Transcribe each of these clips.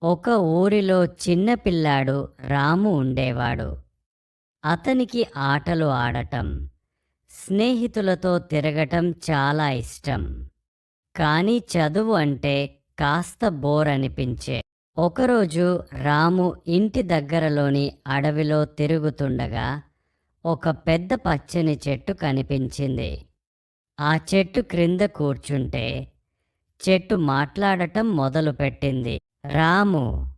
ఒక ఊరిలో చిన్న పిల్లాడు రాము ఉండేవాడు. అతనికి ఆటలు ఆడటం, స్నేహితులతో తిరగటం చాలా ఇష్టం. కానీ చదువు అంటే కాస్త బోర్ అనిపించే. ఒకరోజు రాము ఇంటి దగ్గరలోని అడవిలో తిరుగుతుండగా ఒక పెద్ద పచ్చని చెట్టు కనిపించింది. ఆ చెట్టు క్రింద కూర్చుంటే చెట్టు మాట్లాడటం మొదలుపెట్టింది. రాము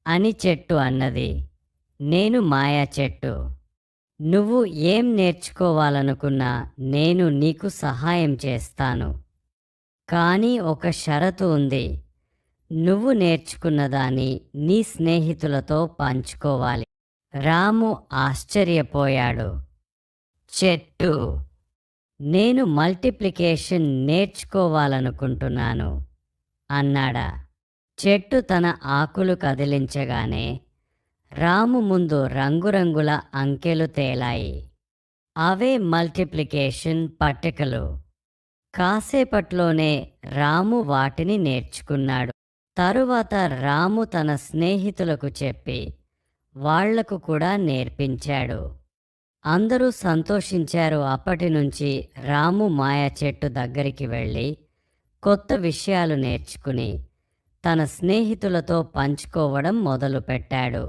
అని చెట్టు అన్నది, నేను మాయా చెట్టు. నువ్వు ఏం నేర్చుకోవాలనుకున్నా నేను నీకు సహాయం చేస్తాను. కానీ ఒక షరతు ఉంది. నువ్వు నేర్చుకున్నదాన్ని నీ స్నేహితులతో పంచుకోవాలి. రాము ఆశ్చర్యపోయాడు. చెట్టు, నేను మల్టిప్లికేషన్ నేర్చుకోవాలనుకుంటున్నాను అన్నాడా. చెట్టు తన ఆకులు కదిలించగానే రాము ముందు రంగురంగుల అంకెలు తేలాయి. అవే మల్టిప్లికేషన్ పట్టికలు. కాసేపట్లోనే రాము వాటిని నేర్చుకున్నాడు. తరువాత రాము తన స్నేహితులకు చెప్పి వాళ్లకు కూడా నేర్పించాడు. అందరూ సంతోషించారు. అప్పటినుంచి రాము మాయా చెట్టు దగ్గరికి వెళ్ళి కొత్త విషయాలు నేర్చుకుని తన స్నేహితులతో పంచుకోవడం మొదలుపెట్టాడు.